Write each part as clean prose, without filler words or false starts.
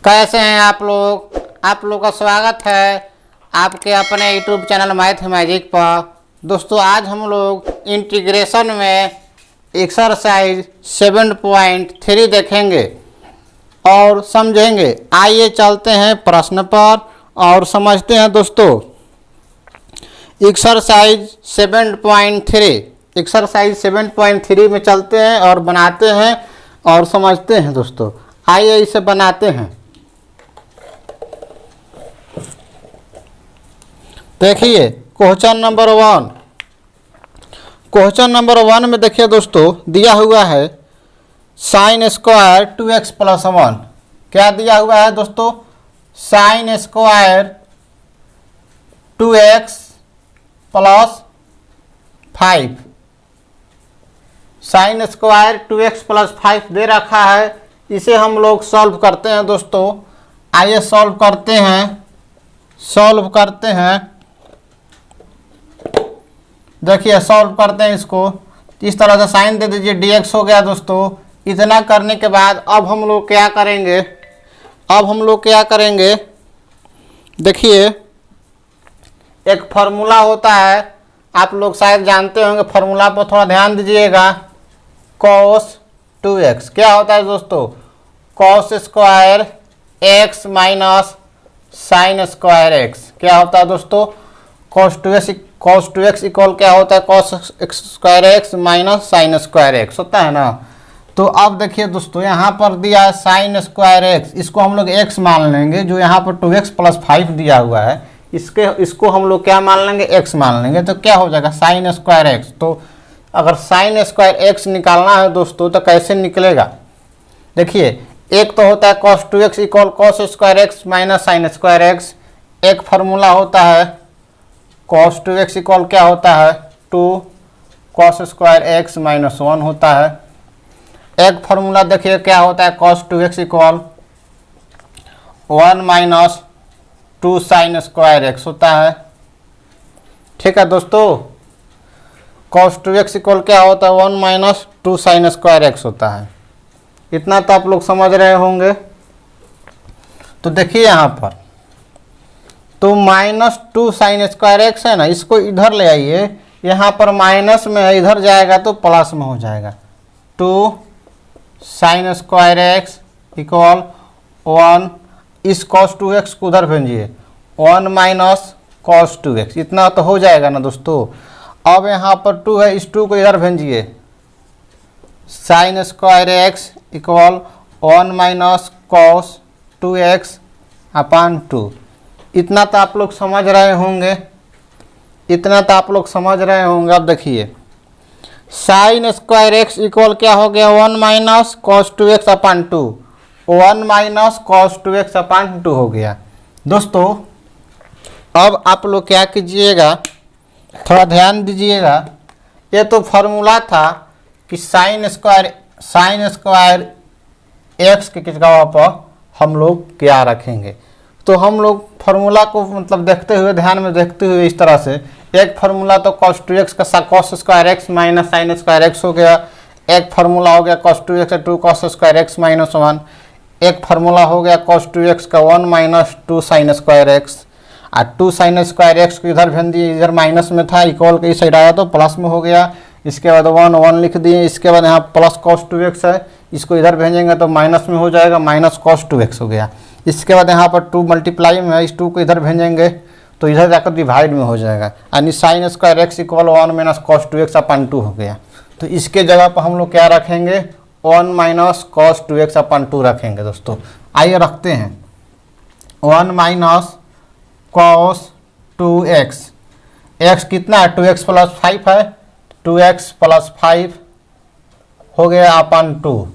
कैसे हैं आप लोग। आप लोग का स्वागत है आपके अपने यूट्यूब चैनल मैथ मैजिक पर। दोस्तों आज हम लोग इंटीग्रेशन में एक्सरसाइज 7.3 देखेंगे और समझेंगे। आइए चलते हैं प्रश्न पर और समझते हैं। दोस्तों एक्सरसाइज 7.3 में चलते हैं और बनाते हैं और समझते हैं। दोस्तों आइए इसे बनाते हैं। देखिए क्वेश्चन नंबर 1 में देखिए दोस्तों दिया हुआ है साइन स्क्वायर 2x प्लस 1। क्या दिया हुआ है दोस्तों? Sine square 2x plus 5। Sine square 2x plus 5 दे रखा है। इसे हम लोग सॉल्व करते हैं। दोस्तों आइए सॉल्व करते हैं। देखिए सॉल्व करते हैं इसको। इस तरह से साइन दे दीजिए, dx हो गया। दोस्तों इतना करने के बाद अब हम लोग क्या करेंगे? देखिए एक फार्मूला होता है, आप लोग शायद जानते होंगे। फार्मूला पर थोड़ा ध्यान दीजिएगा। cos 2x क्या होता है दोस्तों? cos square x minus sine square x। क्या होता है दोस्तों? cos 2x इक्वल क्या होता है? cos square x minus sine square x होता है ना। तो अब देखिए दोस्तों यहाँ पर दिया है साइन स्क्वायर x, इसको हम लोग x मान लेंगे। जो यहाँ पर 2x प्लस 5 दिया हुआ है इसको हम लोग क्या मान लेंगे? x मान लेंगे। तो क्या हो जाएगा? Sine square x। तो अगर साइन स्क्वायर x निकालना है दोस्तों तो कैसे निकलेगा? देखिए एक तो होता है cos 2x equal cos square x minus sine square x। एक फार्मूला होता है cos 2x इक्वल क्या होता है? 2 cos स्क्वायर x माइनस 1 होता है। एक फार्मूला देखिए क्या होता है? cos 2x equal 1 minus 2 sine square x होता है। ठीक है दोस्तों, cos 2x इक्वल क्या होता है? 1 माइनस 2 साइन स्क्वायर x होता है। इतना तो आप लोग समझ रहे होंगे। तो देखिए यहाँ पर तो माइनस 2 साइन स्क्वायर x है ना, इसको इधर ले आइए। यहाँ पर माइनस में है, इधर जाएगा तो प्लस में हो जाएगा। 2 साइन स्क्वायर x इक्वल 1, इस cos 2x को उधर भेजिए, 1 माइनस cos 2x। इतना तो हो जाएगा ना दोस्तों। अब यहाँ पर 2 है, इस 2 को इधर भेजिए, sine square x equal 1 minus cos 2x अपान 2। इतना तो आप लोग समझ रहे होंगे। अब देखिए साइन स्क्वायर x इक्वल क्या हो गया? 1 माइनस cos 2x अपान 2। 1 माइनस cos 2x अपान 2 हो गया। दोस्तों अब आप लोग क्या कीजिएगा, थोड़ा ध्यान दीजिएगा। ये तो फार्मूला था कि साइन स्क्वायर x की जगह पर हम लोग क्या रखेंगे। तो हम लोग फार्मूला को मतलब ध्यान में देखते हुए इस तरह से एक फार्मूला तो cos 2x का cos square x minus sine square x हो गया। एक फार्मूला हो गया cos 2x का 2 cos स्क्वायर x माइनस 1। एक फार्मूला हो गया cos 2x का 1 माइनस 2 साइन स्क्वायर x। और 2 साइन स्क्वायर x को इधर भेज दिए, इधर माइनस में था, इक्वल के इस साइड आया तो प्लस में हो गया। इसके बाद 1 लिख दिए। इसके बाद यहाँ प्लस cos 2x है, इसको इधर भेजेंगे तो माइनस में हो जाएगा, माइनस cos 2x हो गया। इसके बाद यहाँ पर 2 मल्टीप्लाई में है, इस 2 को इधर भेजेंगे तो इधर जाकर डिवाइड में हो जाएगा। यानी sine square x equal 1 minus cos 2x अपान 2 हो गया। तो इसके जगह पर हम लोग क्या रखेंगे? 1 माइनस cos 2x अपान 2 रखेंगे। दोस्तों आइए रखते हैं 1 माइनस cos 2x। x कितना है? 2x प्लस 5 है, 2x प्लस 5 हो गया अपान 2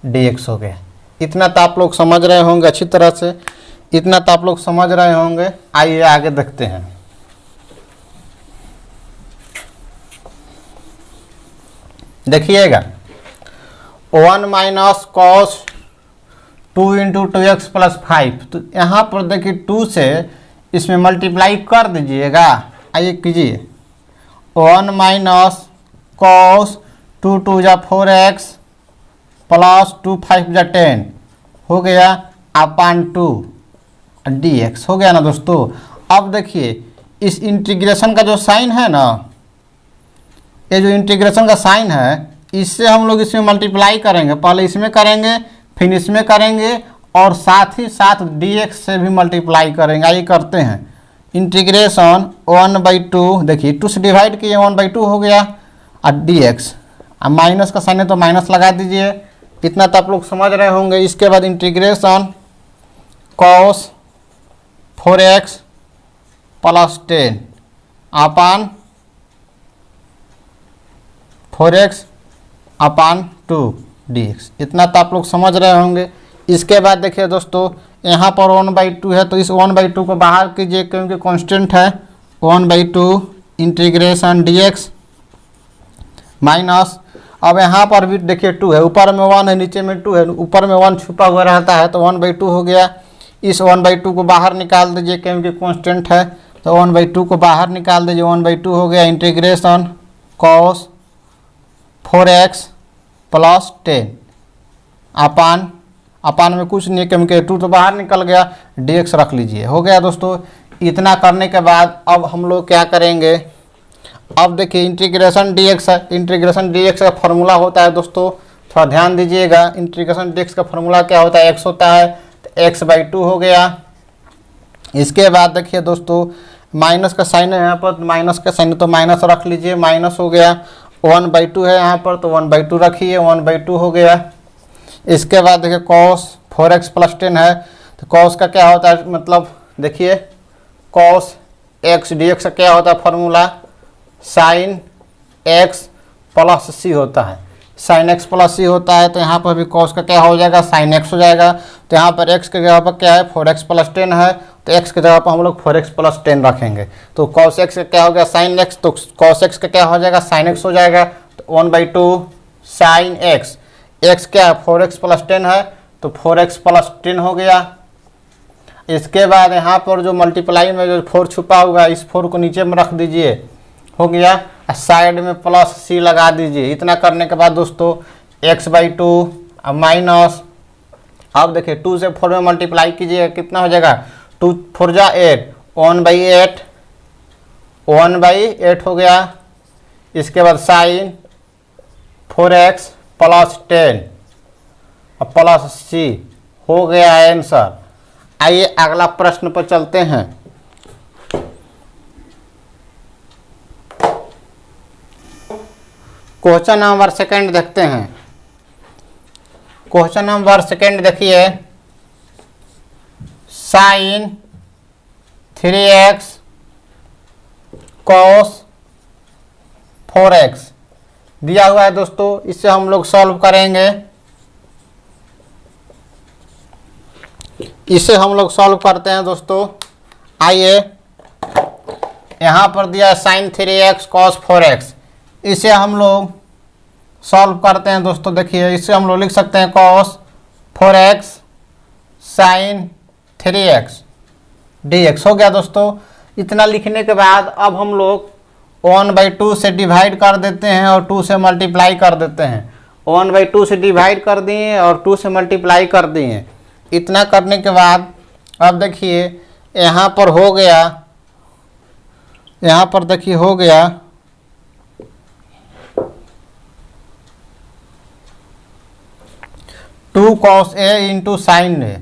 dx हो गया। इतना तो आप लोग समझ रहे होंगे अच्छी तरह से। आइए आगे देखते हैं। देखिएगा 1 minus cos 2 into 2x plus 5। तो यहाँ पर देखिए 2 से इसमें मल्टीप्लाई कर दीजिएगा। आइए कीजिए 1 माइनस cos 2 जा 4x प्लस 2 5 जा 10 हो गया अपान 2 dx हो गया ना दोस्तों। अब देखिए इस इंटीग्रेशन का जो साइन है ना, ये जो इंटीग्रेशन का साइन है इससे हम लोग इसमें मल्टीप्लाई करेंगे, पहले इसमें करेंगे फिर इसमें करेंगे और साथ ही साथ dx से भी मल्टीप्लाई करेंगे। आइए करते हैं। इंटीग्रेशन 1/2, देखिए 2 से डिवाइड किए 1/2 हो गया और dx, अब माइनस का साइन है तो माइनस लगा दीजिए, इतना तो आप लोग समझ रहे होंगे। इसके बाद इंटीग्रेशन cos 4x प्लस 10 अपान 4x अपान 2 dx, इतना तो आप लोग समझ रहे होंगे। इसके बाद देखिए दोस्तों यहाँ पर 1/2 है तो इस 1/2 को बाहर कीजिए क्योंकि कांस्टेंट है। 1/2 इंटीग्रेशन dx माइनस, अब यहाँ पर भी देखिए 2 है, ऊपर में 1 है नीचे में 2 है, ऊपर में 1 छुपा हुआ रहता है तो 1/2 हो गया। इस 1/2 को बाहर निकाल दीजिए क्योंकि कांस्टेंट है तो 1/2 को बाहर निकाल दीजिए, 1/2 हो गया। इंटीग्रेशन cos 4x प्लस 10 अपान में कुछ नहीं क्योंकि 2 तो बाहर निकल गया, dx रख लीजिए, हो गया दोस्तों। इतना करने के बाद अब हम लोग क्या करेंगे, अब देखिए इंटीग्रेशन dx है, इंटीग्रेशन dx का फॉर्मूला होता है दोस्तों, थोड़ा ध्यान दीजिएगा। इंटीग्रेशन dx का फॉर्मूला क्या होता है, x होता है तो x/2 हो गया। इसके बाद देखिए दोस्तों माइनस का साइन है यहाँ पर, माइनस का साइन तो माइनस रख लीजिए, माइनस हो गया। 1/2 है यहाँ पर तो 1/2 रखिए, 1/2 हो गया। इसके बाद देखिए cos 4x प्लस 10 है तो cos का क्या होता है, मतलब देखिए cos x dx का क्या होता है formula, sine x plus c होता है, साइन x प्लस c होता है। तो यहाँ पर भी cos का क्या हो जाएगा, साइन x हो जाएगा। तो यहाँ पर x के जगह पर क्या है 4x प्लस 10 है तो x के जगह पर हम लोग 4x प्लस 10 रखेंगे तो cos x का क्या हो गया साइन x, तो cos x का क्या हो जाएगा साइन x हो जाएगा। तो 1/2 साइन x, x क्या है 4x प्लस 10 है तो 4x प्लस 10 हो गया। इसके बाद यहाँ पर जो मल्टीप्लाई में जो 4 छुपा हुआ है इस 4 को नीचे में रख दीजिए, हो गया। साइड में प्लस c लगा दीजिए। इतना करने के बाद दोस्तों x/2 माइनस, अब देखिए 2 से 4 में मल्टीप्लाई कीजिए कितना हो जाएगा, 2 4 जा 8, 1/8 हो गया। इसके बाद साइन 4x प्लस 10 और प्लस c हो गया आंसर। आइए अगला प्रश्न पर चलते हैं। क्वेश्चन नंबर सेकंड देखते हैं। क्वेश्चन नंबर सेकंड देखिए, साइन 3x cos 4x दिया हुआ है दोस्तों, इससे हम लोग सॉल्व करेंगे। इसे हम लोग सॉल्व करते हैं दोस्तों। आइए यहाँ पर दिया है साइन 3x cos 4x, इसे हम लोग सॉल्व करते हैं दोस्तों। देखिए इसे हम लोग लिख सकते हैं cos 4x sign 3x dx हो गया दोस्तों। इतना लिखने के बाद अब हम लोग 1/2 से डिवाइड कर देते हैं और 2 से मल्टीप्लाई कर देते हैं। 1/2 से डिवाइड कर दिए और 2 से मल्टीप्लाई कर दिए। इतना करने के बाद अब देखिए यहाँ पर हो गया, यहाँ पर देखिए हो गया 2 cos a into sine A,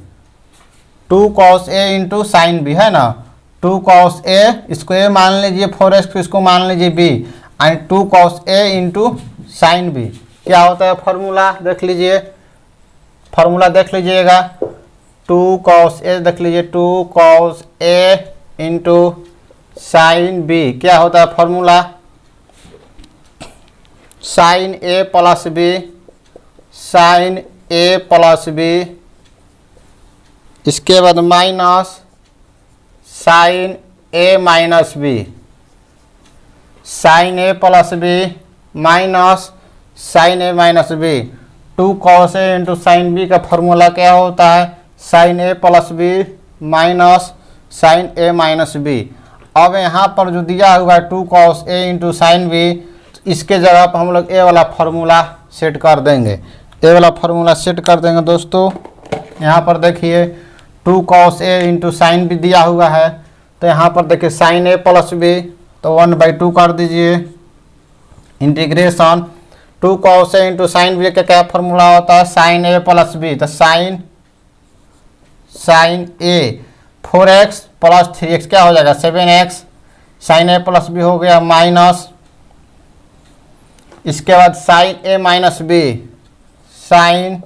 2 cos a into sine B है ना। 2 cos a इसको a मान लीजिए, 4x इसको मान लीजिए b, and 2 cos a into sine B क्या होता है फॉर्मूला देख लीजिए, फॉर्मूला देख लीजिएगा। 2 cos a देख लीजिए, 2 cos a into sine B क्या होता है formula, sine a plus B, sine a plus B. इसके बाद minus sine a minus B, sine a plus B minus sine a minus B. 2 cos a into sine B का formula क्या होता है, sine a plus B minus sine a minus B. अब यहाँ पर जो दिया हुआ है 2 cos a into sine B, इसके जगह पर हम लोग ए वाला फार्मूला सेट कर देंगे, ए वाला फार्मूला सेट कर देंगे दोस्तों। यहाँ पर देखिए 2 cos a into sine B दिया हुआ है, तो यहाँ पर देखिए साइन a प्लस बी, तो 1/2 कर दीजिए integration 2 cos a into sine B का क्या फॉर्मूला होता है, साइन a प्लस बी, तो sine a 4x plus 3x क्या हो जाएगा 7x, sign a plus B हो गया माइनस, इसके बाद sine a minus B, sine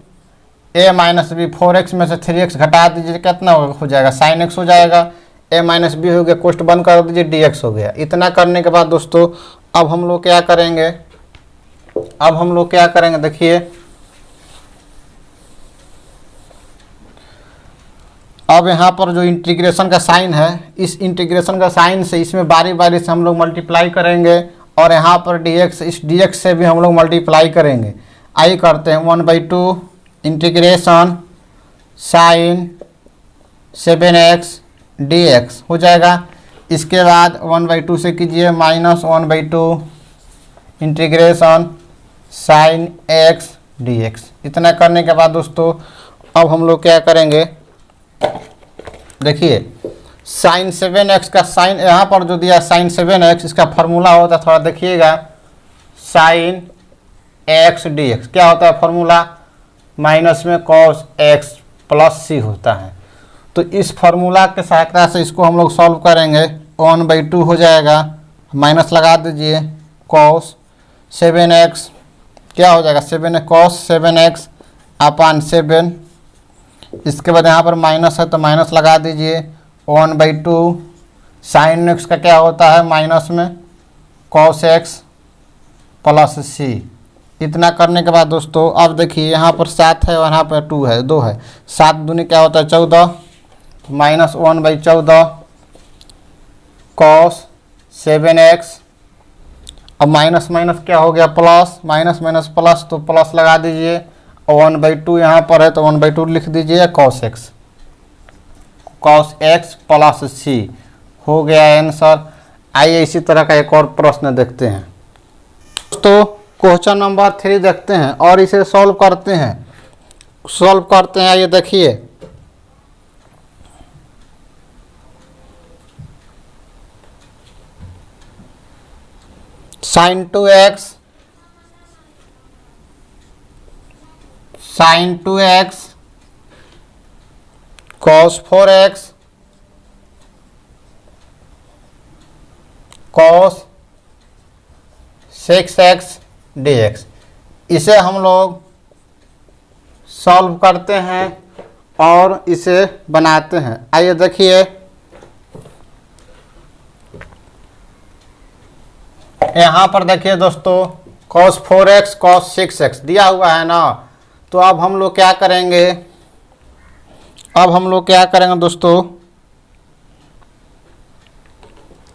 a minus B 4x में से 3x घटा दीजिए कितना हो जाएगा साइन x हो जाएगा, a माइनस बी हो गया, कोष्ट बंद कर दीजिए dx हो गया। इतना करने के बाद दोस्तों अब हम लोग क्या करेंगे, देखिए अब यहाँ पर जो इंटीग्रेशन का साइन है, इस इंटीग्रेशन का साइन से इसमें बारी बारी से हम लोग मल्टीप्लाई करेंगे और यहाँ पर dx, इस dx से भी हम लोग मल्टीप्लाई करेंगे। आइए करते हैं 1/2 इंटीग्रेशन साइन 7x dx हो जाएगा। इसके बाद 1/2 से कीजिए minus 1/2 integration sine x dx। इतना करने के बाद दोस्तों अब हम लोग क्या करेंगे, देखिए साइन 7x का साइन यहाँ पर जो दिया साइन 7x, इसका फार्मूला होता है थोड़ा देखिएगा, साइन x dx क्या होता है फार्मूला, माइनस में cos x प्लस c होता है। तो इस फार्मूला के सहायता से इसको हम लोग सॉल्व करेंगे, 1/2 हो जाएगा, माइनस लगा दीजिए cos 7x क्या हो जाएगा 7 cos 7x अपान 7, इसके बाद यहाँ पर माइनस है तो माइनस लगा दीजिए 1/2 साइन x का क्या होता है माइनस में cos x प्लस c। इतना करने के बाद दोस्तों अब देखिए यहाँ पर 7 है और यहाँ पर 2 है, 7 दूनी क्या होता है 14, माइनस 1/14 cos 7x, अब माइनस माइनस क्या हो गया प्लस, माइनस माइनस प्लस, तो प्लस लगा दीजिए, 1/2 यहाँ पर है तो 1/2 लिख दीजिए, cos x प्लस c हो गया आंसर। आइए इसी तरह का एक और प्रश्न देखते हैं दोस्तों, क्वेश्चन नंबर 3 देखते हैं और इसे सॉल्व करते हैं। आइए देखिए sign 2x cos 4x cos 6x dx, इसे हम लोग सॉल्व करते हैं और इसे बनाते हैं। आइए देखिए यहाँ पर देखिए दोस्तों cos 4x cos 6x दिया हुआ है ना, तो अब हम लोग क्या करेंगे, दोस्तों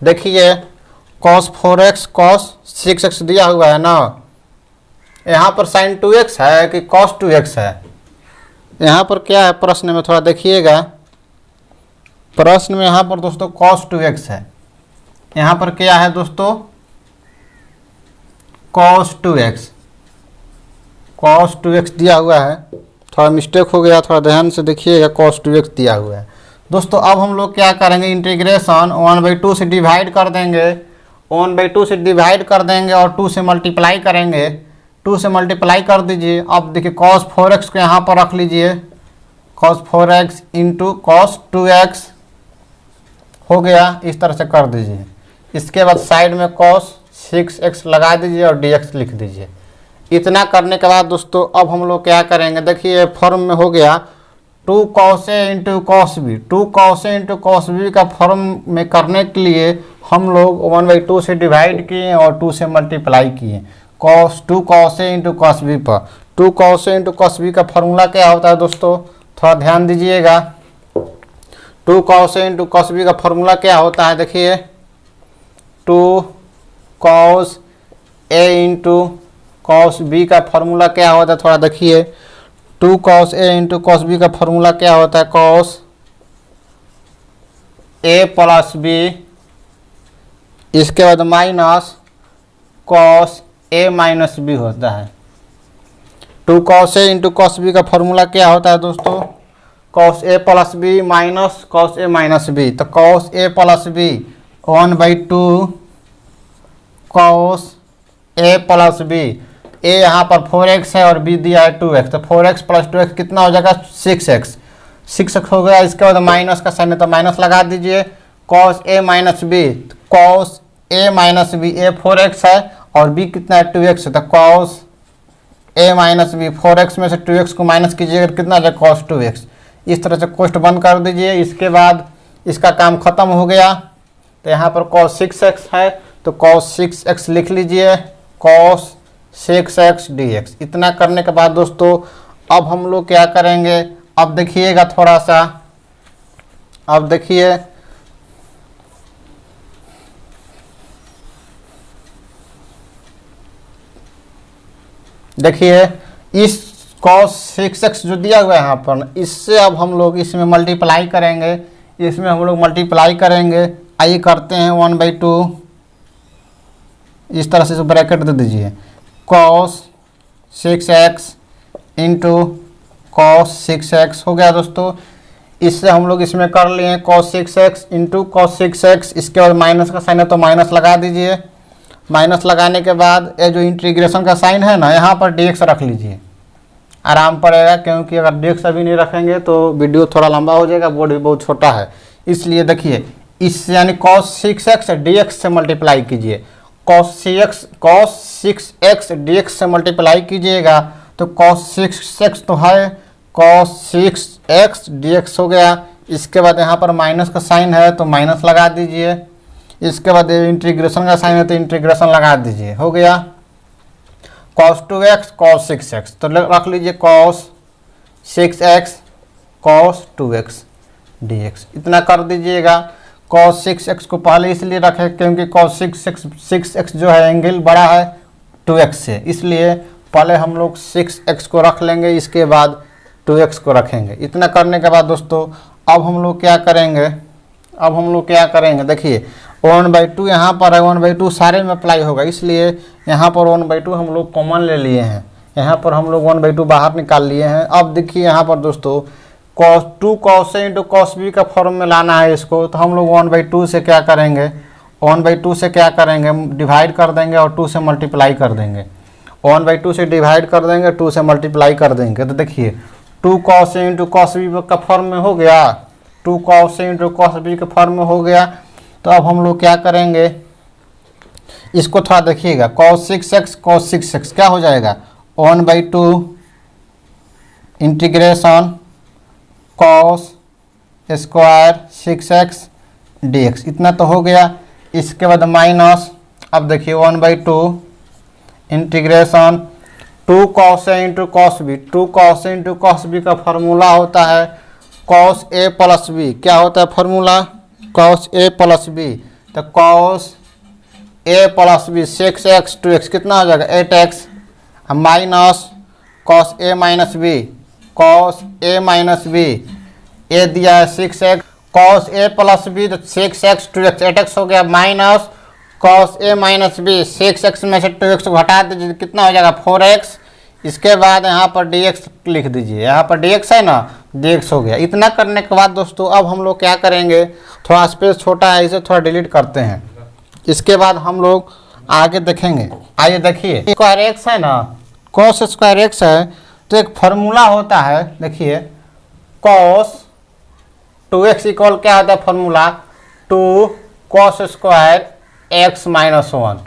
देखिए cos 4x cos 6x दिया हुआ है ना, यहाँ पर sin 2x है कि cos 2x है, यहाँ पर क्या है प्रश्न में थोड़ा देखिएगा, प्रश्न में यहाँ पर दोस्तों cos 2x है, यहाँ पर क्या है दोस्तों cos 2x दिया हुआ है, थोड़ा मिस्टेक हो गया, थोड़ा ध्यान से देखिएगा, cos 2x दिया हुआ है। दोस्तों अब हम लोग क्या करेंगे, इंटीग्रेशन 1/2 से डिवाइड कर देंगे, 1/2 से डिवाइड कर देंगे और 2 से मल्टीप्लाई करेंगे, 2 से मल्टीप्लाई कर दीजिए। अब देखिए cos 4x को यहाँ पर रख लीजिए, cos 4x into cos 2x हो गया, इस तरह से कर दीजिए। इसके बाद साइड में cos 6x लगा दीजिए और dx लिख दीजिए। इतना करने के बाद दोस्तों अब हम लोग क्या करेंगे, देखिए फॉर्म में हो गया 2 cos a into cos b, 2 cos a into cos b का फॉर्म में करने के लिए हम लोग 1/2 से डिवाइड किए और 2 से मल्टीप्लाई किए,2 cos a into cos b पर। 2 cos a into cos b का फॉर्मूला क्या होता है दोस्तों, थोड़ा ध्यान दीजिएगा, 2 cos a into cos b का फॉर्मूला क्या होता है, देखिए 2 cos a into cos b का फॉर्मूला क्या होता है, थोड़ा देखिए 2 cos a into cos b का फॉर्मूला क्या होता है, cos a प्लस b, इसके बाद minus cos a minus b होता है। 2 cos a into cos b का फॉर्मूला क्या होता है दोस्तों, cos A plus B minus cos A minus B, तो cos A plus B 1/2 cos A plus B. ए यहाँ पर 4x है और बी दिया है 2x, तो 4x प्लस 2x कितना हो जाएगा 6x। 6x हो गया। इसके बाद माइनस का साइन है तो माइनस लगा दीजिए। Cos A minus B, cos A minus B, A 4x है और बी कितना है 2x है, तो cos A minus B 4x में से 2x को माइनस कीजिएगा कितना आ जाएगा कॉस 2x। इस तरह से कोष्ट बंद कर दीजिए। इसके बाद इसका काम खत्म हो गया। तो यहाँ पर कॉस 6x है तो कॉस 6x लिख लीजिए, कॉस 6x dx। इतना करने के बाद दोस्तों अब हम लोग क्या करेंगे, अब देखिएगा थोड़ा सा, अब देखिए इस cos 6x जो दिया हुआ है यहाँ पर, इससे अब हम लोग इसमें मल्टीप्लाई करेंगे। इसमें हम लोग मल्टीप्लाई करेंगे, आइए करते हैं 1/2। इस तरह से ब्रैकेट दे दीजिए, cos 6x into cos 6x हो गया दोस्तों। इससे हम लोग इसमें कर लिए cos 6x into cos 6x। इसके बाद माइनस का साइन है तो माइनस लगा दीजिए। माइनस लगाने के बाद ये जो इंटीग्रेशन का साइन है ना, यहाँ पर dx रख लीजिए, आराम पड़ेगा। क्योंकि अगर dx अभी नहीं रखेंगे तो वीडियो थोड़ा लंबा हो जाएगा, बोर्ड भी बहुत छोटा है। इसलिए देखिए इससे यानी cos 6x dx से मल्टीप्लाई कीजिए। cos 6x dx से मल्टीप्लाई कीजिएगा तो cos 6x तो है, cos 6x dx हो गया। इसके बाद यहाँ पर माइनस का साइन है तो माइनस लगा दीजिए। इसके बाद इंटीग्रेशन का साइन है तो इंटीग्रेशन लगा दीजिए, हो गया cos 2x cos 6x। तो रख लीजिए cos 6x cos 2x dx। इतना कर दीजिएगा। cos 6x को पहले इसलिए रखे क्योंकि cos 6x जो है एंगल बड़ा है 2x से, इसलिए पहले हम लोग 6x को रख लेंगे, इसके बाद 2x को रखेंगे। इतना करने के बाद दोस्तों अब हम लोग क्या करेंगे, देखिए 1/2 यहाँ पर है, 1/2 सारे में अप्लाई होगा, इसलिए यहाँ पर 1/2 हम लोग कॉमन ले लिए हैं। यहाँ पर हम लोग 1/2 बाहर निकाल लिए हैं। अब देखिए यहाँ पर दोस्तों cos a into cos b का फॉर्म में लाना है इसको, तो हम लोग 1/2 से क्या करेंगे, 1/2 से क्या करेंगे, डिवाइड कर देंगे और 2 से मल्टीप्लाई कर देंगे। 1/2 से डिवाइड कर देंगे, 2 से मल्टीप्लाई कर देंगे। तो देखिए 2 cos a into cos b का फॉर्म में हो गया, 2 cos a into cos b का फॉर्म में हो गया। तो अब हम लोग क्या करेंगे, इसको थोड़ा देखिएगा, cos 6x क्या हो जाएगा 1/2 integration cos square 6x dx। इतना तो हो गया। इसके बाद माइनस, अब देखिए 1/2 integration 2 cos a into cos b। 2 cos a into cos b का फार्मूला होता है cos a प्लस b। क्या होता है formula, cos a plus b। तो cos a plus b 6x 2x कितना हो जाएगा 8x, minus cos a minus b, cos a minus b, a दिया है 6x, cos a plus b तो 6x 2x 8x हो गया, minus cos a minus b 6x में से 2x को घटा दीजिए कितना हो जाएगा 4x। इसके बाद यहाँ पर dx लिख दीजिए, यहाँ पर dx है ना, dx हो गया। इतना करने के बाद दोस्तों अब हम लोग क्या करेंगे, थोड़ा स्पेस छोटा है इसे थोड़ा डिलीट करते हैं। इसके बाद हम लोग आगे देखेंगे। आइए देखिए स्क्वायर एक्स है ना, cos स्क्वायर एक्स है तो एक फार्मूला होता है, देखिए cos 2x इक्वल क्या होता है formula 2 cos square x minus 1।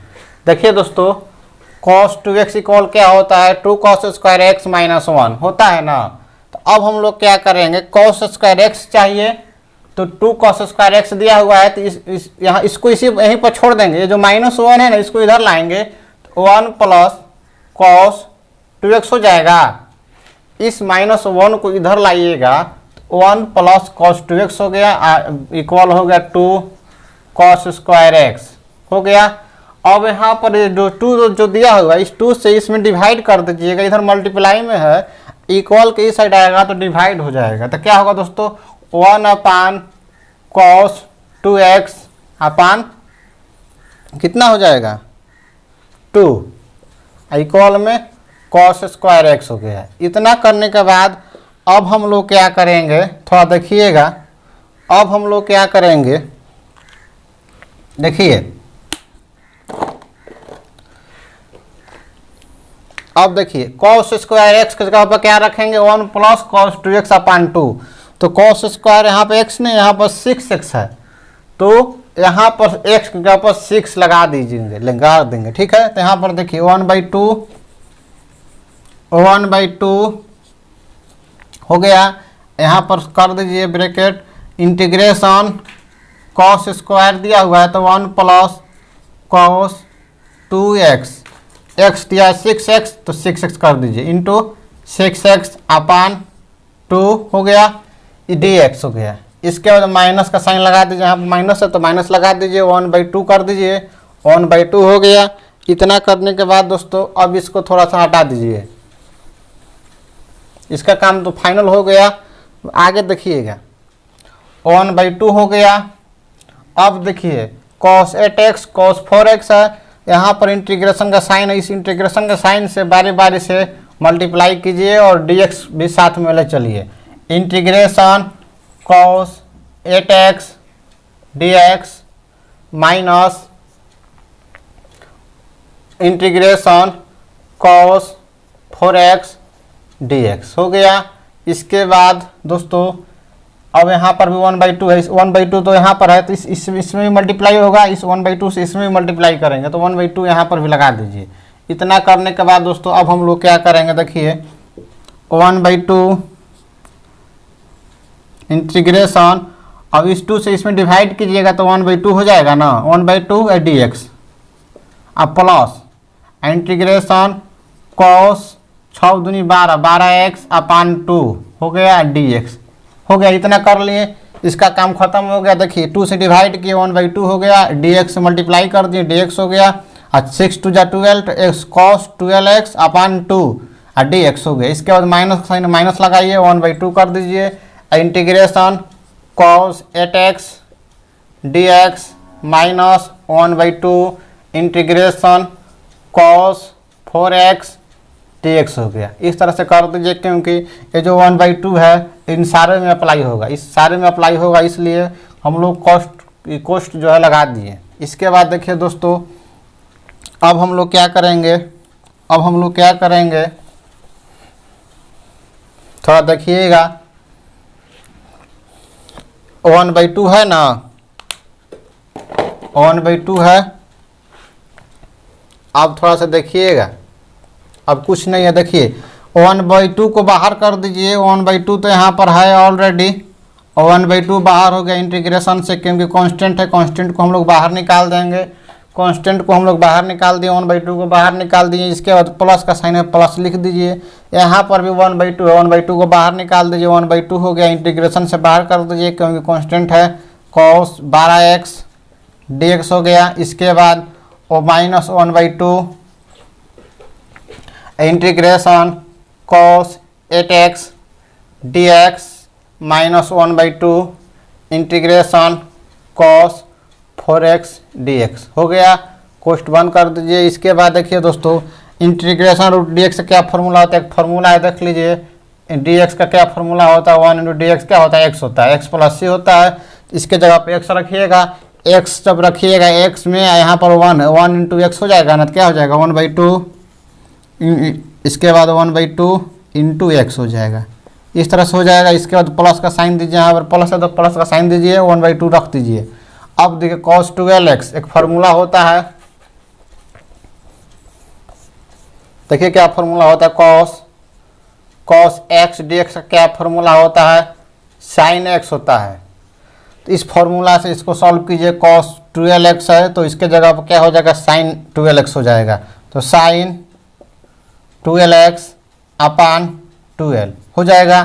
देखिए दोस्तों cos 2x इक्वल क्या होता है 2 cos स्क्वायर x माइनस 1 होता है ना। तो अब हम लोग क्या करेंगे, cos स्क्वायर x चाहिए तो 2 cos स्क्वायर x दिया हुआ है तो यहाँ इसको यहीं पर छोड़ देंगे। ये जो माइनस 1 है ना इसको इधर लाएंगे तो 1 प्लस cos 2x हो जाएगा। इस माइनस 1 को इधर लाइएगा तो 1 प्लस cos 2x हो गया, इक्वल हो गया 2 cos स्क्वायर x हो गया। अब यहाँ पर जो 2 जो दिया हुआ है इस 2 से इसमें डिवाइड कर दीजिएगा, इधर मल्टीप्लाई में है, इक्वल के इस साइड आएगा तो डिवाइड हो जाएगा। तो क्या होगा दोस्तों 1 अपान cos 2x अपान कितना हो जाएगा 2 इक्वल में cos स्क्वायर x हो गया। इतना करने के बाद अब हम लोग क्या करेंगे, थोड़ा देखिएगा। अब हम लोग क्या करेंगे, देखिए अब देखिए कॉस स्क्वायर एक्स की जगह पर क्या रखेंगे, 1 प्लस कॉस 2x अपान 2। तो कॉस स्क्वायर यहाँ पर x नहीं, यहाँ पर 6x है, तो यहाँ पर x की जगह पर 6 लगा दीजिए, लगा देंगे, ठीक है। तो यहाँ पर देखिए 1/2 हो गया। यहाँ पर कर दीजिए ब्रैकेट, इंटीग्रेशन कॉस स्क्वायर दिया हुआ है तो 1 प्लस कॉस 2x, x दिया है 6x तो 6x कर दीजिए इंटू 6x अपान 2 हो गया, dx हो गया। इसके बाद माइनस का साइन लगा दीजिए, यहाँ पर माइनस है तो माइनस लगा दीजिए, 1/2 कर दीजिए, 1/2 हो गया। इतना करने के बाद दोस्तों अब इसको थोड़ा सा हटा दीजिए, इसका काम तो फाइनल हो गया। आगे देखिएगा 1/2 हो गया। अब देखिए cos 8x cos 4x है, यहाँ पर इंटीग्रेशन का साइन है, इस इंटीग्रेशन के साइन से बारी बारी से मल्टीप्लाई कीजिए और dx भी साथ में ले चलिए। Integration cos 8x dx minus integration cos 4x dx हो गया। इसके बाद दोस्तों अब यहाँ पर भी 1/2 है, इस 1/2 तो यहाँ पर है तो इसमें भी मल्टीप्लाई होगा, इस 1/2 से इसमें भी मल्टीप्लाई करेंगे तो 1/2 यहाँ पर भी लगा दीजिए। इतना करने के बाद दोस्तों अब हम लोग क्या करेंगे, देखिए 1/2 इंटीग्रेशन, अब इस 2 से इसमें डिवाइड कीजिएगा तो 1/2 हो जाएगा ना, 1/2 dx, अब प्लस इंटीग्रेशन cos 6 दूनी 12, 12x अपान 2 हो गया dx हो गया। इतना कर लिए, इसका काम खत्म हो गया। देखिए 2 से डिवाइड किए 1/2 हो गया, dx से मल्टीप्लाई कर दिए dx हो गया, और 6 2 जा 12 तो x cos 12x अपान 2 और dx हो गया। इसके बाद माइनस साइन माइनस लगाइए, 1/2 कर दीजिए, integration cos 8x dx minus 1/2 integration cos 4x dx हो गया। इस तरह से कर दीजिए, क्योंकि ये जो 1/2 है इन सारे में अप्लाई होगा, इस सारे में अप्लाई होगा, इसलिए हम लोग कॉस्ट जो है लगा दिए। इसके बाद देखिए दोस्तों अब हम लोग क्या करेंगे, अब हम लोग क्या करेंगे थोड़ा देखिएगा, 1/2 है ना, 1/2 है। अब थोड़ा सा देखिएगा, अब कुछ नहीं है, देखिए 1/2 को बाहर कर दीजिए, 1/2 तो यहाँ पर है ऑलरेडी, 1/2 बाहर हो गया इंटीग्रेशन से, क्योंकि कांस्टेंट है, कांस्टेंट को हम लोग बाहर निकाल देंगे, कांस्टेंट को हम लोग बाहर निकाल दिए, 1/2 को बाहर निकाल दिए। इसके बाद प्लस का साइन है, प्लस लिख दीजिए, यहाँ पर भी 1/2 है, 1/2 को बाहर निकाल दीजिए, 1/2 हो गया, इंटीग्रेशन से बाहर कर दीजिए क्योंकि कांस्टेंट है, cos 12x dx हो गया। इसके बाद वो minus 1/2 integration cos 8x dx minus 1/2 integration cos 4x dx हो गया। कोष्ट बंद कर दीजिए। इसके बाद देखिए दोस्तों इंटीग्रेशन रूट dx का क्या फॉर्मूला होता है, एक फॉर्मूला है, देख लीजिए dx का क्या फॉर्मूला होता है, 1 इंटू dx क्या होता है, x होता है, x प्लस c होता है। इसके जगह पे x रखिएगा, x जब रखिएगा x में यहाँ पर 1 इंटू एक्स हो जाएगा ना, तो क्या हो जाएगा 1/2, इसके बाद 1/2 इंटू एक्स हो जाएगा, इस तरह से हो जाएगा। इसके बाद प्लस का साइन दीजिए, यहाँ पर प्लस है तो प्लस का साइन दीजिए, 1/2 रख दीजिए। अब देखिए cos 12x एक फार्मूला होता है, देखिए क्या फार्मूला होता है, cos x dx का क्या फार्मूला होता है, sin x होता है। तो इस फार्मूला से इसको सॉल्व कीजिए, cos 12x है तो इसके जगह पर क्या हो जाएगा, sin 12x हो जाएगा, तो sin 12x अपान 12 हो जाएगा।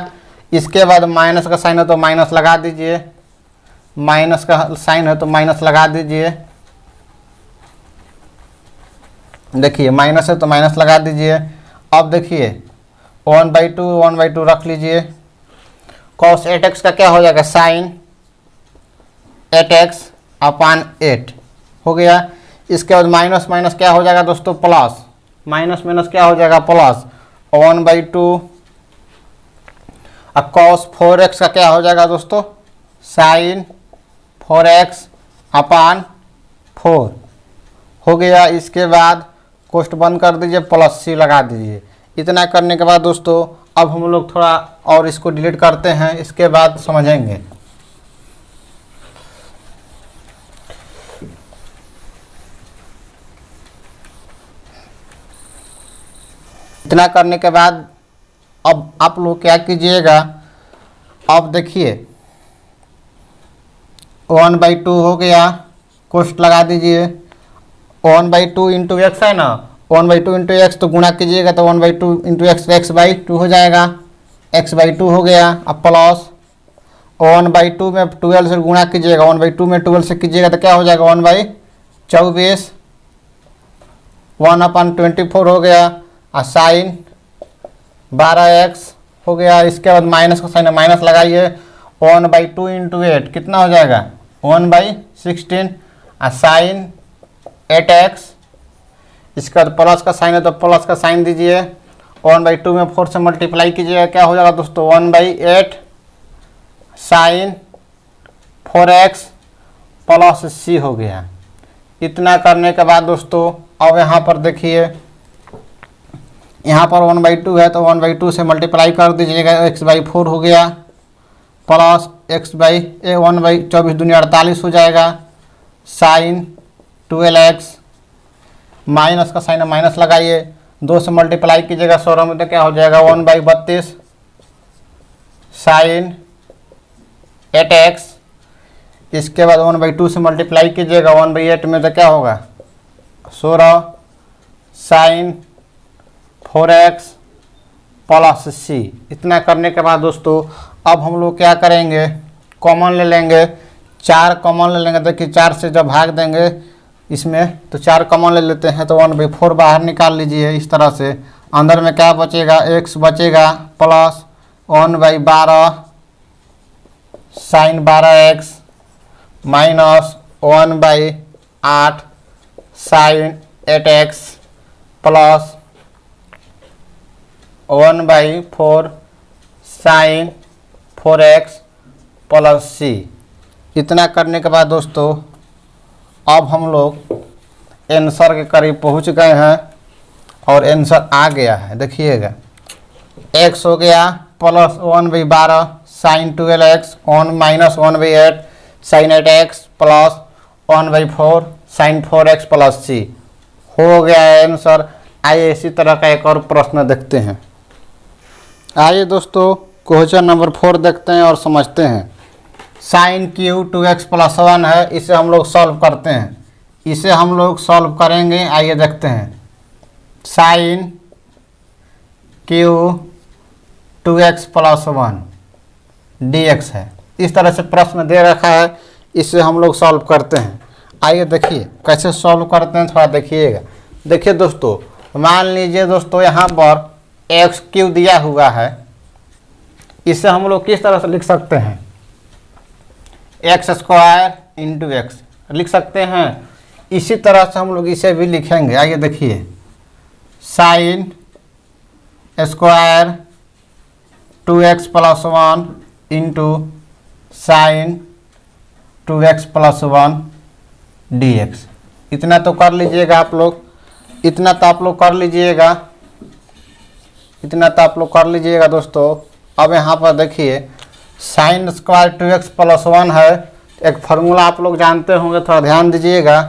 इसके बाद माइनस का साइन है तो माइनस लगा दीजिए, माइनस का साइन है तो माइनस लगा दीजिए, देखिए माइनस है तो माइनस लगा दीजिए। अब देखिए 1/2 रख लीजिए, cos 8x का क्या हो जाएगा, साइन 8x अपान 8 हो गया। इसके बाद माइनस माइनस क्या हो जाएगा दोस्तों, प्लस, माइनस माइनस क्या हो जाएगा प्लस, 1/2 और cos 4x का क्या हो जाएगा दोस्तों, sin 4x अपान 4 हो गया। इसके बाद कोष्ट बंद कर दीजिए, प्लस सी लगा दीजिए। इतना करने के बाद दोस्तों अब हम लोग थोड़ा और इसको डिलीट करते हैं, इसके बाद समझेंगे। इतना करने के बाद अब आप लोग क्या कीजिएगा, अब देखिए 1/2 हो गया, कोष्ट लगा दीजिए। 1/2 इंटू एक्स है ना, 1/2 इंटू एक्स तो गुणा कीजिएगा तो 1/2 इंटू एक्स x/2 हो जाएगा, x/2 हो गया। अब प्लस 1/2 में 12 से गुणा कीजिएगा, 1/2 में 12 से कीजिएगा तो क्या हो जाएगा 1/24, 1/24 हो गया। और साइन 12x हो गया। इसके बाद माइनस का साइन माइनस लगाइए, 1/2 इंटू 8 कितना हो जाएगा 1/16 और साइन 8x। इसके बाद प्लस का साइन है तो प्लस का साइन दीजिए, 1/2 में 4 से मल्टीप्लाई कीजिएगा, क्या हो जाएगा दोस्तों 1/8 साइन 4x प्लस c हो गया। इतना करने के बाद दोस्तों अब यहाँ पर देखिए, यहाँ पर 1/2 है तो 1/2 से मल्टीप्लाई कर दीजिएगा, x/4 हो गया प्लस x/1/24 दूनी 48 हो जाएगा, साइन 12x माइनस का साइन माइनस लगाइए, 2 से मल्टीप्लाई कीजिएगा 16 में तो क्या हो जाएगा 1/32 साइन 8x। इसके बाद 1/2 से मल्टीप्लाई कीजिएगा 1/8 में तो क्या होगा 16 साइन 4x प्लस c। इतना करने के बाद दोस्तों अब हम लोग क्या करेंगे, कॉमन ले लेंगे, 4 कॉमन ले लेंगे। देखिए 4 से जब भाग देंगे इसमें तो 4 कॉमन ले लेते हैं तो 1/4 बाहर निकाल लीजिए। इस तरह से अंदर में क्या बचेगा, x बचेगा plus 1/12 sine 12x minus 1/8 sine 8x plus 1/4 sine 4x plus c। इतना करने के बाद दोस्तों अब हम लोग आंसर के करीब पहुंच गए हैं और आंसर आ गया है। देखिएगा x हो गया plus 1/12 sine 12x minus 1/8 sine 8x plus 1/4 sine 4x plus c हो गया है आंसर। आइए इसी तरह का एक और प्रश्न देखते हैं। आइए दोस्तों क्वेश्चन नंबर 4 देखते हैं और समझते हैं। साइन क्यू 2x + 1 है, इसे हम लोग सॉल्व करते हैं। इसे हम लोग सॉल्व करेंगे, आइए देखते हैं। साइन क्यू 2x + 1 dx है, इस तरह से प्रश्न दे रखा है, इसे हम लोग सॉल्व करते हैं। आइए देखिए कैसे सॉल्व करते हैं, थोड़ा देखिएगा। देखिए दोस्तों, मान लीजिए दोस्तों यहाँ पर एक्स क्यू दिया हुआ है, इसे हम लोग किस तरह से लिख सकते हैं, x² × x लिख सकते हैं। इसी तरह से हम लोग इसे भी लिखेंगे। आइए देखिए, sine square 2x + 1 × sign 2x + 1 dx। इतना तो कर लीजिएगा आप लोग, इतना तो आप लोग कर लीजिएगा, इतना तो आप लोग कर लीजिएगा दोस्तों। अब यहाँ पर देखिए साइन स्क्वायर 2x + 1 है, एक फार्मूला आप लोग जानते होंगे, थोड़ा ध्यान दीजिएगा।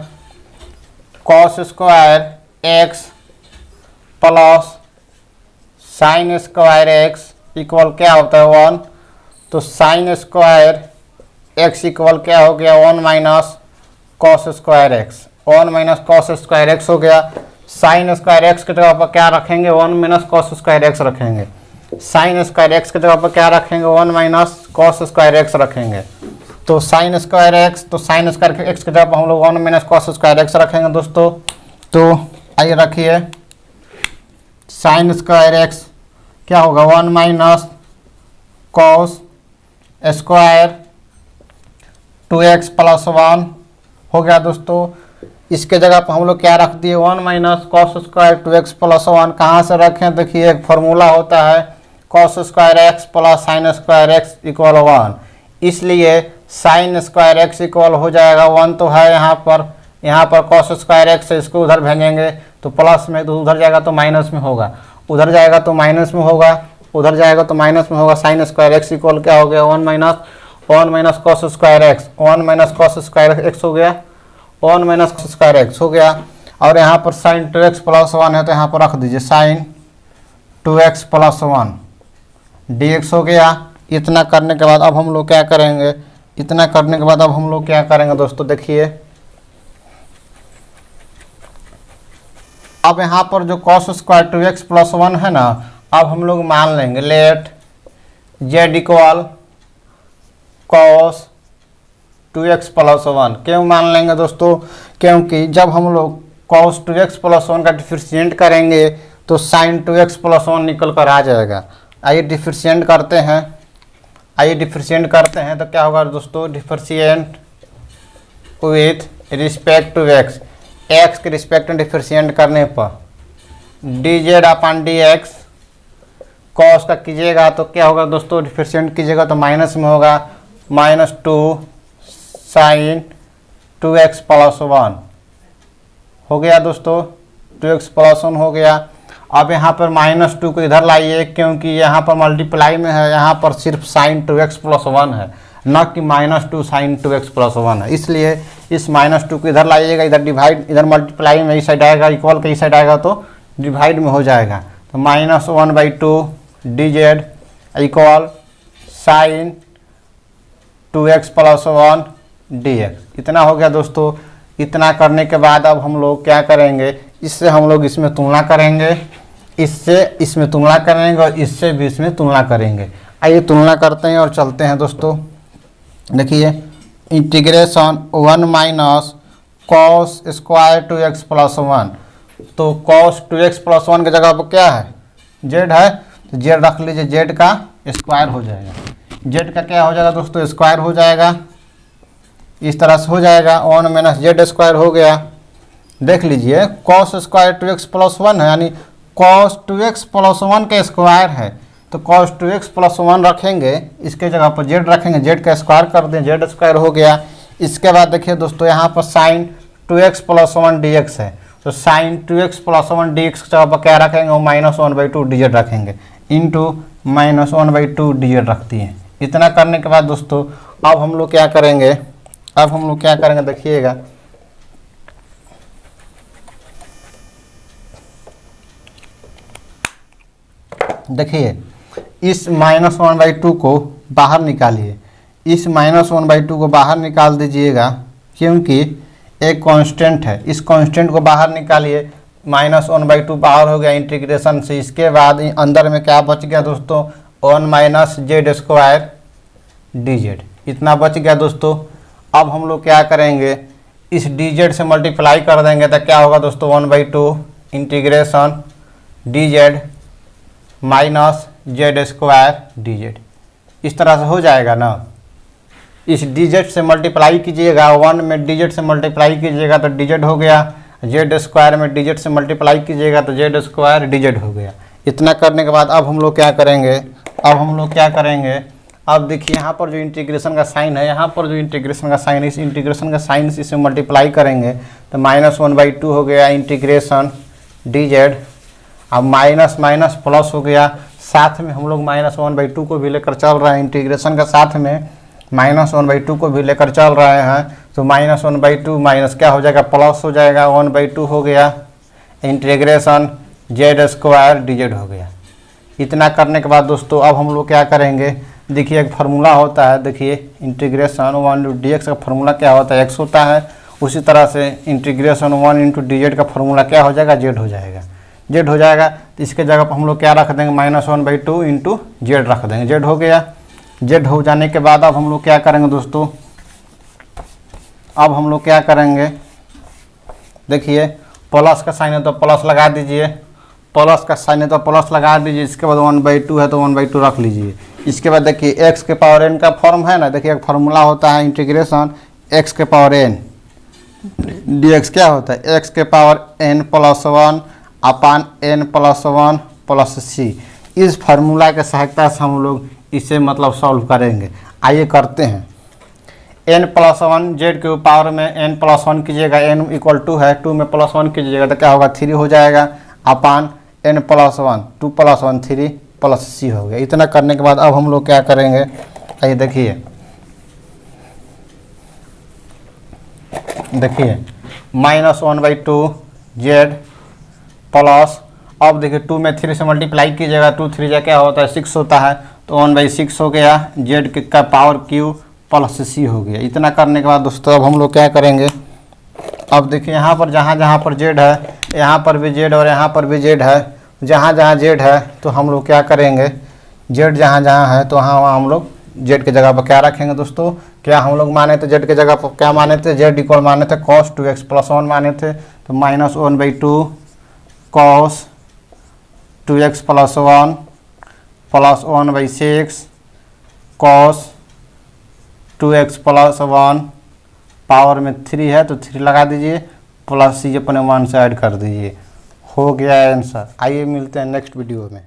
Cos square x plus sine square x equal क्या होता है 1, तो साइन स्क्वायर x इक्वल क्या हो गया 1 minus cos square x, 1 minus cos square x हो गया। साइन स्क्वायर x की जगह पर क्या रखेंगे 1 माइनस कॉस स्क्वायर x रखेंगे। साइन स्क्वायर x की जगह पर क्या रखेंगे 1 माइनस कॉस स्क्वायर x रखेंगे। तो साइन स्क्वायर x, तो साइन स्क्वायर x की जगह पर हम लोग 1 माइनस कॉस स्क्वायर x रखेंगे दोस्तों। तो आइए रखिए, साइन स्क्वायर x क्या होगा 1 माइनस कॉस स्क्वायर 2x + 1 हो गया दोस्तों। इसके जगह पर हम लोग क्या रख दिए 1 माइनस कॉस स्क्वायर 2x + 1। कहाँ से रखें, देखिए एक फार्मूला होता है cos square x plus sine square x equal 1, इसलिए साइन स्क्वायर एक्स इक्वल हो जाएगा 1 तो है यहाँ पर कॉस स्क्वायर एक्स है, इसको उधर भेजेंगे तो प्लस में, तो उधर जाएगा तो माइनस में होगा, उधर जाएगा तो माइनस में होगा, उधर जाएगा तो माइनस में होगा। साइन स्क्वायर एक्स इक्वल क्या हो गया 1 minus cos square x, 1 minus cos square x हो गया, 1 माइनस कॉस स्क्वायर एक्स हो गया। और यहाँ पर साइन 2x प्लस 1 है तो यहाँ पर रख दीजिए साइन 2x प्लस 1 dx हो गया। इतना करने के बाद अब हम लोग क्या करेंगे, इतना करने के बाद अब हम लोग क्या करेंगे दोस्तों, देखिए अब यहाँ पर जो कॉस स्क्वायर 2x प्लस 1 है ना, अब हम लोग मान लेंगे let z equal cos 2x plus 1। क्यों मान लेंगे दोस्तों, क्योंकि जब हम लोग कॉस 2x प्लस 1 का डिफरेंशिएट करेंगे तो साइन 2x प्लस 1 निकल कर आ जाएगा। आइए डिफरेंशिएट करते हैं, तो क्या होगा दोस्तों, differentiate with respect to x, x के रिस्पेक्ट में डिफरेंशिएट करने पर dz अपन dx कॉस का कीजिएगा तो क्या होगा दोस्तों, डिफरेंशिएट कीजिएगा तो माइनस में होगा, -2 साइन 2x प्लस 1 हो गया दोस्तों, 2x प्लस 1 हो गया। अब यहाँ पर -2 को इधर लाइए, क्योंकि यहाँ पर मल्टीप्लाई में है, यहाँ पर सिर्फ साइन 2x प्लस 1 है, न कि -2 साइन 2x प्लस 1 है, इसलिए इस -2 को इधर लाइएगा, इधर डिवाइड, इधर मल्टीप्लाई में इस साइड आएगा, इक्वल के इस साइड आएगा तो डिवाइड में हो जाएगा, तो -1/2 dz equal sine 2x plus 1 dx। इतना हो गया दोस्तों। इतना करने के बाद अब हम लोग क्या करेंगे, इससे हम लोग इसमें तुलना करेंगे, इससे इसमें तुलना करेंगे और इससे भी इसमें तुलना करेंगे। आइए तुलना करते हैं और चलते हैं दोस्तों। देखिए integration 1 minus cos square 2x plus 1, तो कॉस 2x प्लस 1 की जगह पर क्या है, z है, तो z रख लीजिए, z का स्क्वायर हो जाएगा, z का क्या हो जाएगा दोस्तों, स्क्वायर हो जाएगा, इस तरह से हो जाएगा, 1 माइनस z स्क्वायर हो गया। देख लीजिए कॉस स्क्वायर 2x प्लस 1 है, यानी कॉस 2x प्लस 1 का स्क्वायर है, तो कॉस 2x प्लस 1 रखेंगे, इसके जगह पर z रखेंगे, z का स्क्वायर कर दें, z स्क्वायर हो गया। इसके बाद देखिए दोस्तों यहाँ पर साइन 2x प्लस 1 dx है, तो साइन 2x प्लस 1 dx की जगह पर क्या रखेंगे, वो -1/2 dz रखेंगे, इंटू -1/2 dz रखती है। इतना करने के बाद दोस्तों अब हम लोग क्या करेंगे, देखिएगा, देखिए इस -1/2 को बाहर निकालिए, इस -1/2 को बाहर निकाल दीजिएगा, क्योंकि एक कांस्टेंट है, इस कांस्टेंट को बाहर निकालिए, -1/2 बाहर हो गया इंटीग्रेशन से। इसके बाद अंदर में क्या बच गया दोस्तों, 1 माइनस z स्क्वायर dz, इतना बच गया दोस्तों। अब हम लोग क्या करेंगे, इस dz से मल्टीप्लाई कर देंगे तो क्या होगा दोस्तों, 1/2 integration dz minus z square dz, इस तरह से हो जाएगा ना। इस dz से मल्टीप्लाई कीजिएगा, 1 में dz से मल्टीप्लाई कीजिएगा तो dz हो गया, z स्क्वायर में dz से मल्टीप्लाई कीजिएगा तो z स्क्वायर dz हो गया। इतना करने के बाद अब हम लोग क्या करेंगे, अब देखिए यहाँ पर जो इंटीग्रेशन का साइन है, इस इंटीग्रेशन का साइन से इसे मल्टीप्लाई करेंगे तो -1/2 हो गया इंटीग्रेशन dz। अब माइनस माइनस प्लस हो गया, साथ में हम लोग -1/2 को भी लेकर चल रहे हैं, इंटीग्रेशन का साथ में -1/2 को भी लेकर चल रहे हैं, तो -1/2 माइनस क्या हो जाएगा, प्लस हो जाएगा, 1/2 हो गया इंटीग्रेशन z स्क्वायर dz हो गया। इतना करने के बाद दोस्तों अब हम लोग क्या करेंगे, देखिए एक फार्मूला होता है, देखिए इंटीग्रेशन 1 dx का फार्मूला क्या होता है, x होता है, उसी तरह से इंटीग्रेशन 1 dz का फार्मूला क्या हो जाएगा, z हो जाएगा। तो इसके जगह पर हम लोग क्या रख देंगे, -1/2 इंटू z रख देंगे, z हो गया। z हो जाने के बाद अब हम लोग क्या करेंगे दोस्तों, देखिए प्लस का साइन है तो प्लस लगा दीजिए, इसके बाद 1/2 है तो 1/2 रख लीजिए। इसके बाद देखिए x के पावर n का फॉर्म है ना, देखिए एक फार्मूला होता है इंटीग्रेशन x के पावर n dx, क्या होता है, x के पावर n + 1 अपान n + 1 + c। इस फार्मूला के सहायता से हम लोग इसे मतलब सॉल्व करेंगे। आइए करते हैं। n+1 जेड के पावर में n+1 कीजिएगा, n = है 2 में +1 कीजिएगा तो क्या होगा 3 हो जाएगा, अपान n+1 2 + 1 3 + c हो गया। इतना करने के बाद अब हम लोग क्या करेंगे, आइए देखिए -1/2 जेड प्लस, अब देखिए 2 में 3 से मल्टीप्लाई कीजिएगा, 2 3 जा क्या होता है 6 होता है, तो 1/6 हो गया, जेड का पावर क्यू प्लस सी हो गया। इतना करने के बाद दोस्तों अब हम लोग क्या करेंगे, अब देखिए यहाँ पर जहाँ जहाँ पर जेड है यहाँ पर भी जेड और यहाँ पर भी जेड है, जहाँ जहाँ जेड है तो हम लोग क्या करेंगे, जेड जहाँ जहाँ है तो वहाँ हम लोग जेड के जगह पर क्या रखेंगे दोस्तों, क्या हम लोग माने थे जेड के जगह पर क्या माने थे, जेड इक्वल माने थे cos 2x + 1 माने थे, तो -1/2 cos 2x + 1 plus 1/6 cos 2x + 1 power में 3 है तो 3 लगा दीजिए, प्लस सी अपने 1 से ऐड कर दीजिए, हो गया आंसर। आइए मिलते हैं नेक्स्ट वीडियो में।